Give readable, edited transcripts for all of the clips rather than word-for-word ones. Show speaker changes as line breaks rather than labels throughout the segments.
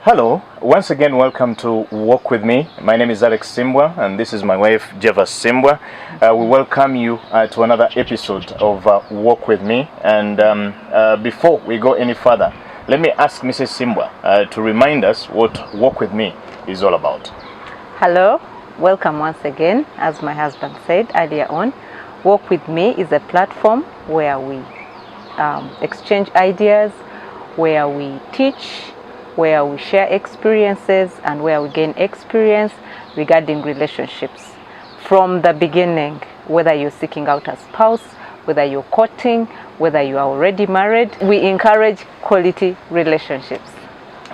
Hello, once again welcome to Walk With Me. My name is Alex Simbwa and this is my wife Jeva Simbwa. We welcome you to another episode of Walk With Me, and before we go any further, let me ask Mrs. Simbwa to remind us what Walk With Me is all about.
Hello, welcome once again. As my husband said earlier on, Walk With Me is a platform where we exchange ideas, where we teach, where we share experiences, and where we gain experience regarding relationships from the beginning, whether you're seeking out a spouse, whether you're courting, whether you are already married. We encourage quality relationships.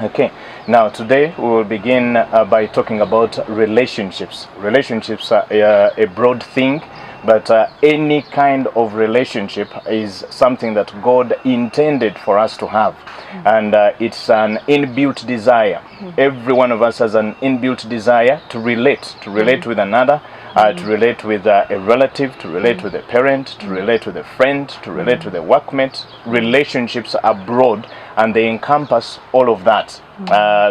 Okay, now today we will begin by talking about relationships. Relationships are a broad thing, but any kind of relationship is something that God intended for us to have. And it's an inbuilt desire. Every one of us has an inbuilt desire to relate with another, to relate with a relative, to relate with a parent, to relate with a friend, to relate with a workmate. Relationships are broad and they encompass all of that.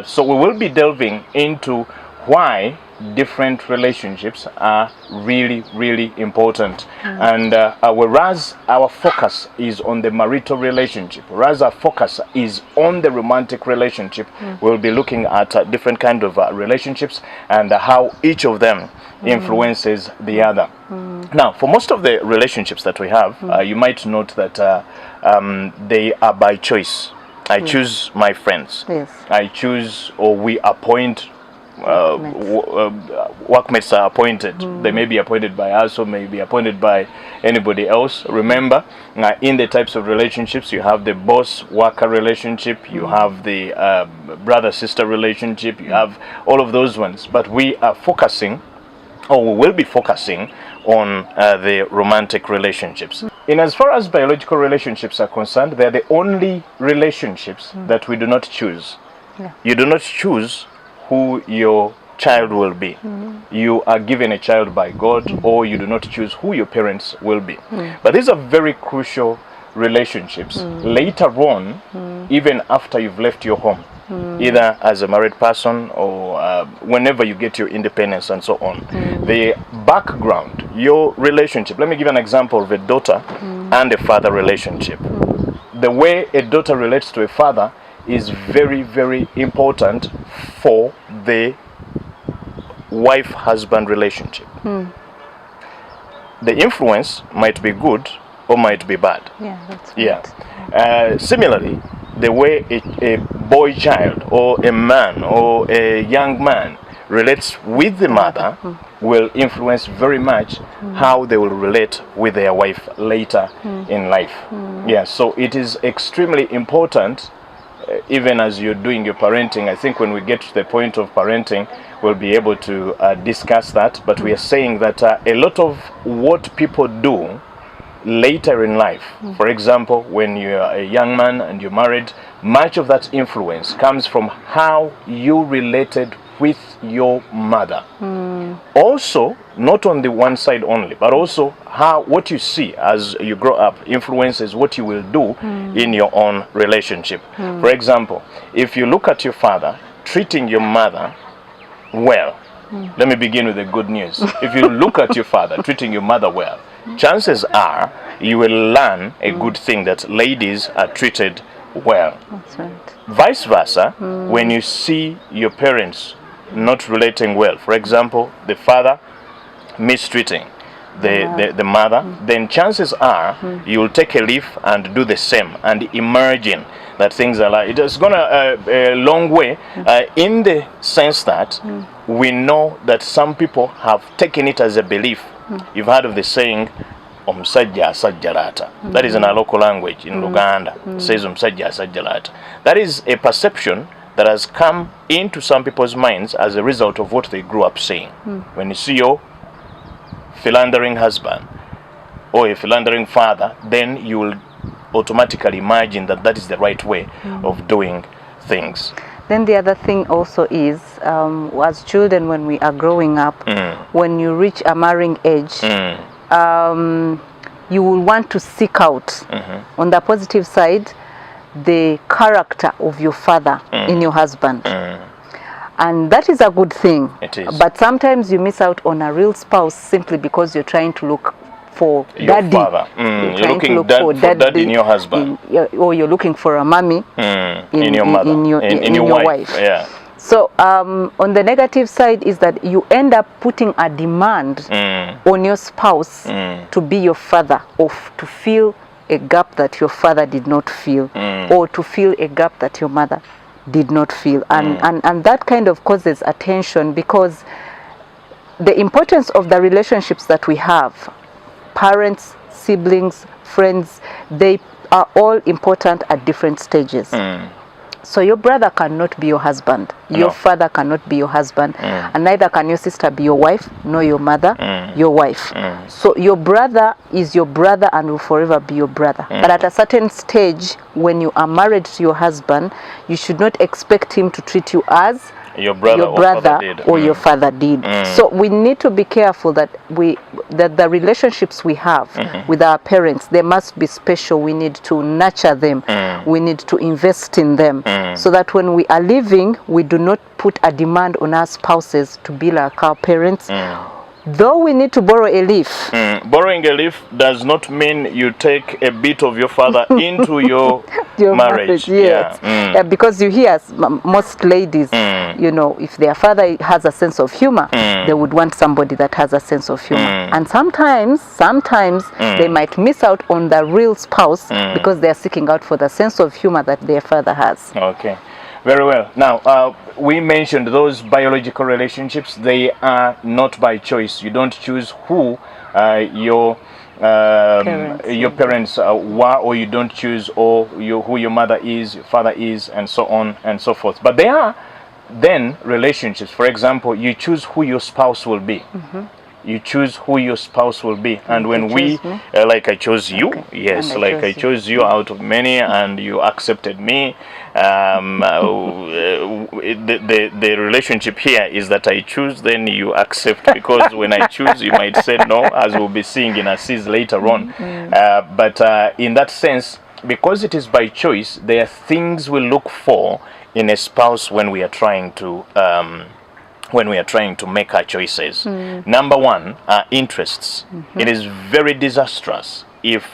So we will be delving into why different relationships are really important. And whereas our focus is on the marital relationship, whereas our focus is on the romantic relationship, we'll be looking at different kind of relationships and how each of them influences the other. Now, for most of the relationships that we have, you might note that they are by choice. I choose my friends.
Yes.
I choose, or we appoint workmates are appointed. They may be appointed by us or may be appointed by anybody else. Remember, in the types of relationships, you have the boss-worker relationship, you have the brother-sister relationship, you have all of those ones. But we are focusing, or we will be focusing, on the romantic relationships. In as far as biological relationships are concerned, they are the only relationships that we do not choose.
Yeah.
You do not choose who your child will be. You are given a child by God, or you do not choose who your parents will be. But these are very crucial relationships later on, even after you've left your home, either as a married person or whenever you get your independence and so on. The background, your relationship. Let me give an example of a daughter and a father relationship. The way a daughter relates to a father is very important for the wife-husband relationship. The influence might be good or might be bad.
Yeah, that's right.
Yeah. Similarly, the way a boy child or a man or a young man relates with the mother will influence very much how they will relate with their wife later in life. Yeah, so it is extremely important. Even as you're doing your parenting, I think when we get to the point of parenting, we'll be able to discuss that. But we are saying that a lot of what people do later in life, for example, when you're a young man and you're married, much of that influence comes from how you related with your mother. Also, not on the one side only, but also how what you see as you grow up influences what you will do in your own relationship. For example, if you look at your father treating your mother well, let me begin with the good news. If you look at your father treating your mother well, chances are you will learn a good thing, that ladies are treated well.
That's right.
Vice versa, when you see your parents not relating well, for example, the father mistreating the mother, then chances are you will take a leaf and do the same and imagine that things are like, it's going a long way in the sense that we know that some people have taken it as a belief. You've heard of the saying, omusajja asajja laata. That is in our local language in Luganda. It says omusajja asajja laata. That is a perception that has come into some people's minds as a result of what they grew up seeing. When you see your philandering husband or a philandering father, then you will automatically imagine that that is the right way of doing things.
Then the other thing also is, as children, when we are growing up, when you reach a marrying age, you will want to seek out, on the positive side, the character of your father in your husband. And that is a good thing.
It is.
But sometimes you miss out on a real spouse simply because you're trying to look for
Your
daddy.
father. You're looking for daddy in your husband.
Or you're looking for a mommy
in your mother.
in your wife.
Yeah.
So on the negative side is that you end up putting a demand on your spouse to be your father, or to fill a gap that your father did not fill, or to fill a gap that your mother did not fill. And that kind of causes a tension, because the importance of the relationships that we have, parents, siblings, friends, they are all important at different stages. So your brother cannot be your husband, your father cannot be your husband, and neither can your sister be your wife, nor your mother your wife. So your brother is your brother and will forever be your brother. But at a certain stage, when you are married to your husband, you should not expect him to treat you as
your brother
or your father did. So we need to be careful that the relationships we have with our parents, they must be special. We need to nurture them. We need to invest in them, so that when we are leaving, we do not put a demand on our spouses to be like our parents. Though we need to borrow a leaf.
Borrowing a leaf does not mean you take a bit of your father into your marriage.
Yes. Yeah, because you hear most ladies, you know, if their father has a sense of humor, they would want somebody that has a sense of humor. And sometimes they might miss out on the real spouse because they are seeking out for the sense of humor that their father has.
Okay. Very well. Now, we mentioned those biological relationships. They are not by choice. You don't choose who your parents were, or you don't choose who your mother is, your father is, and so on and so forth. But they are then relationships. For example, you choose who your spouse will be. You choose who your spouse will be. And when we, like I chose you, yes, like I chose you out of many, and you accepted me. The relationship here is that I choose, then you accept, because when I choose, you might say no, as we'll be seeing in Assis later on. But in that sense, because it is by choice, there are things we look for in a spouse when we are trying to make our choices. Number one, interests. It is very disastrous if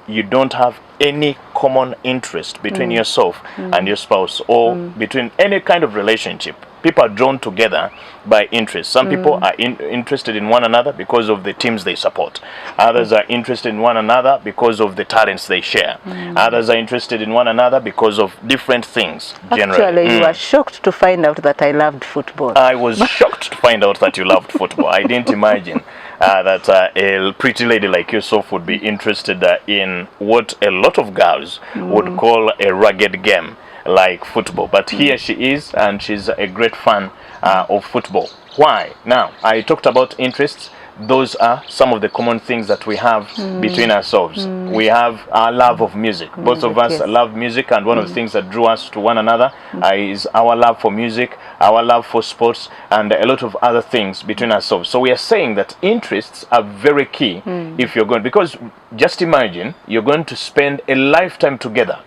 you don't have any common interest between yourself and your spouse, or between any kind of relationship. People are drawn together by interest. Some people are interested in one another because of the teams they support. Others are interested in one another because of the talents they share. Others are interested in one another because of different things, generally.
Actually, you were shocked to find out that I loved football.
I was shocked to find out that you loved football. I didn't imagine that a pretty lady like yourself would be interested in what a lot of girls would call a rugged game, like football. But here she is, and she's a great fan of football. Why? Now, I talked about interests. Those are some of the common things that we have between ourselves. We have our love of music. Both of us love music, and one of the things that drew us to one another is our love for music, our love for sports, and a lot of other things between ourselves. So we are saying that interests are very key if you're going, because just imagine you're going to spend a lifetime together.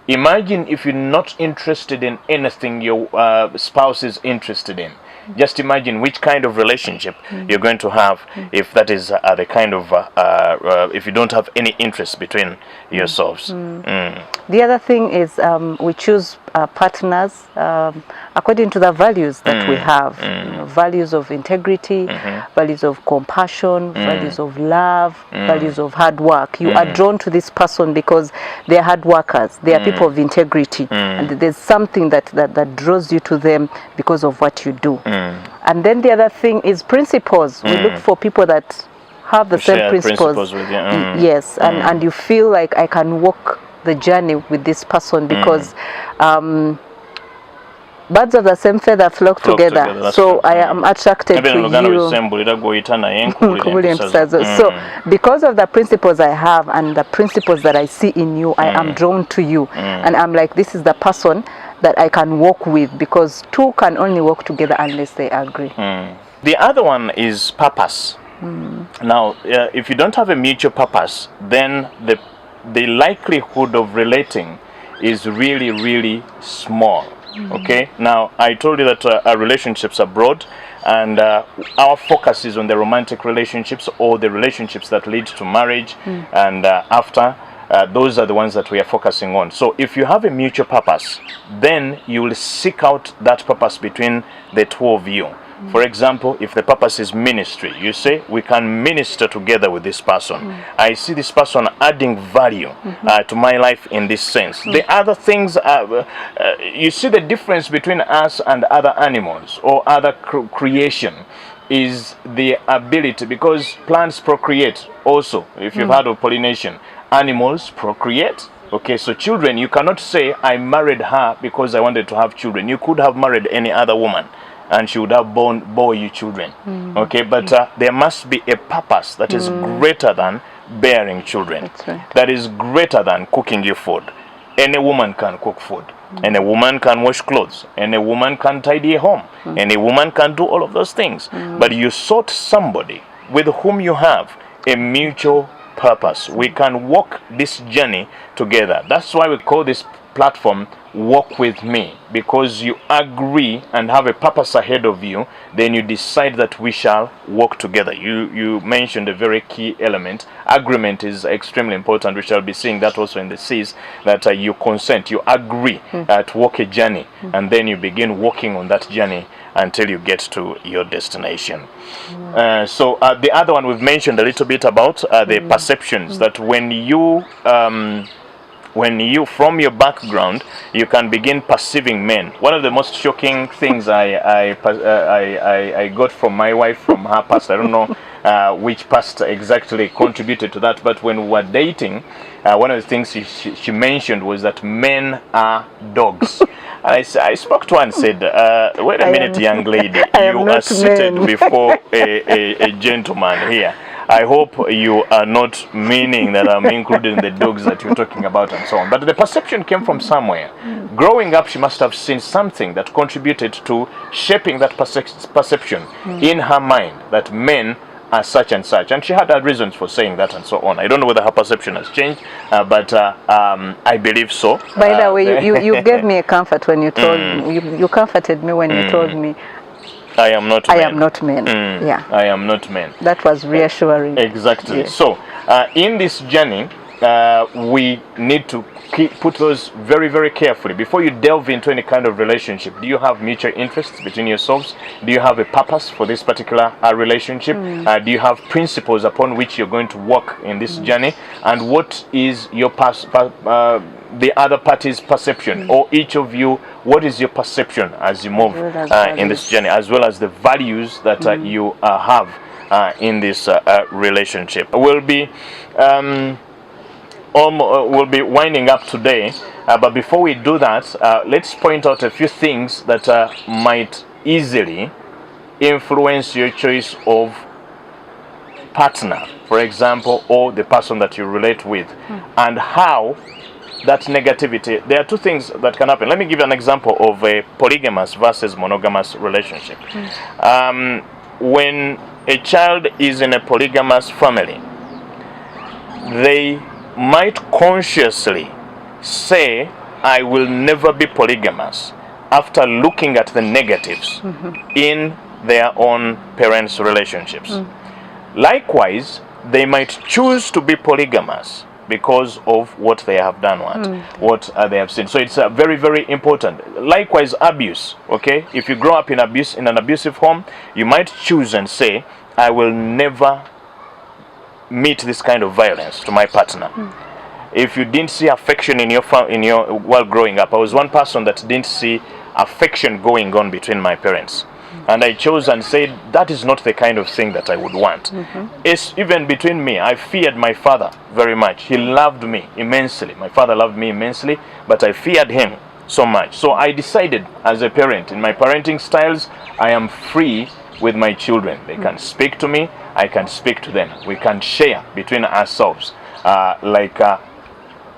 Imagine if you're not interested in anything your spouse is interested in. Just imagine which kind of relationship you're going to have if that is the kind of if you don't have any interest between yourselves.
The other thing is we choose partners according to the values that we have. You know, values of integrity, values of compassion, values of love, values of hard work. You are drawn to this person because they are hard workers. They are people of integrity, and there's something that draws you to them because of what you do. And then the other thing is principles. We look for people that have the same principles
with you.
Yes, and you feel like I can walk the journey with this person because birds of the same feather flock together.
That's
So
true.
I am attracted to you. So because of the principles I have and the principles that I see in you, I am drawn to you. And I'm like, this is the person that I can work with, because two can only work together unless they agree.
The other one is purpose. Now, if you don't have a mutual purpose, then the likelihood of relating is really, really small. Okay, now I told you that our relationships are broad, and our focus is on the romantic relationships or the relationships that lead to marriage, and after those are the ones that we are focusing on. So if you have a mutual purpose, then you will seek out that purpose between the two of you. For example, if the purpose is ministry, you say, we can minister together with this person. I see this person adding value to my life in this sense. The other things, you see the difference between us and other animals or other creation is the ability, because plants procreate also. If you've heard of pollination, animals procreate. Okay, so children, you cannot say, I married her because I wanted to have children. You could have married any other woman, and she would have bore you children. Okay, but there must be a purpose that is greater than bearing children.
That's right.
That is greater than cooking you food. Any woman can cook food. Any woman can wash clothes. Any woman can tidy a home. Any woman can do all of those things. But you sought somebody with whom you have a mutual purpose. We can walk this journey together. That's why we call this platform Walk With Me, because you agree and have a purpose ahead of you, then you decide that we shall walk together. You mentioned a very key element. Agreement is extremely important. We shall be seeing that also in the C's, that you consent, you agree to walk a journey, and then you begin walking on that journey until you get to your destination. So the other one we've mentioned a little bit about the perceptions, that when you from your background, you can begin perceiving men. One of the most shocking things I got from my wife, from her past, I don't know which past exactly contributed to that, but when we were dating, one of the things she mentioned was that men are dogs. I spoke to her and said, wait a minute, young lady, you are seated before a gentleman here. I hope you are not meaning that I'm including the dogs that you're talking about and so on. But the perception came from somewhere. Growing up, she must have seen something that contributed to shaping that perception in her mind, that men are such and such. And she had her reasons for saying that and so on. I don't know whether her perception has changed, but I believe so.
By the way, you gave me a comfort when you told me. You comforted me when you told me,
I am not men.
I am not men. Yeah.
I am not men.
That was reassuring.
Exactly.
Yes.
So, in this journey, we need to put those very, very carefully. Before you delve into any kind of relationship, do you have mutual interests between yourselves? Do you have a purpose for this particular relationship? Do you have principles upon which you're going to work in this journey? And what is your the other party's perception, or each of you, what is your perception as you move in this journey, as well as the values that you have in this relationship? We'll be winding up today, but before we do that, let's point out a few things that might easily influence your choice of partner, for example, or the person that you relate with, and how that negativity. There are two things that can happen. Let me give you an example of a polygamous versus monogamous relationship. When a child is in a polygamous family, they might consciously say, I will never be polygamous, after looking at the negatives in their own parents' relationships. Likewise, they might choose to be polygamous because of what they have done, what they have seen. So it's very, very important. Likewise, abuse. Okay, if you grow up in an abusive home, you might choose and say, I will never meet this kind of violence to my partner. If you didn't see affection in your while growing up, I was one person that didn't see affection going on between my parents. And I chose and said, that is not the kind of thing that I would want. It's even between me. I feared my father very much. He loved me immensely. My father loved me immensely, but I feared him. so much. So I decided as a parent, in my parenting styles, I am free with my children. They can speak to me, I can speak to them. We can share between ourselves like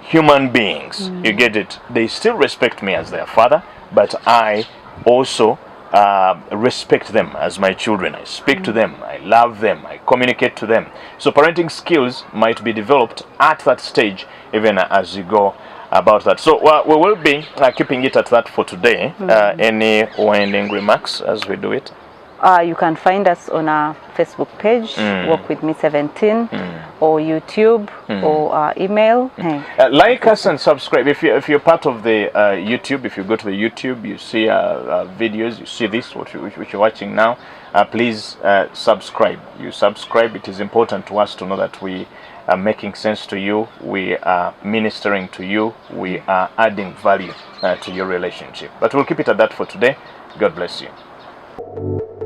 human beings. You get it? They still respect me as their father, but I also respect them as my children. I speak to them, I love them, I communicate to them. So parenting skills might be developed at that stage, even as you go about that. So we will be keeping it at that for today. Any winding remarks as we do it?
You can find us on our Facebook page, Walk With Me 17, or YouTube, or email.
Like us and subscribe. If you're part of the YouTube, if you go to the YouTube, you see videos, you see this, which you're watching now, please subscribe. You subscribe. It is important to us to know that we are making sense to you, we are ministering to you, we are adding value to your relationship. But we'll keep it at that for today. God bless you.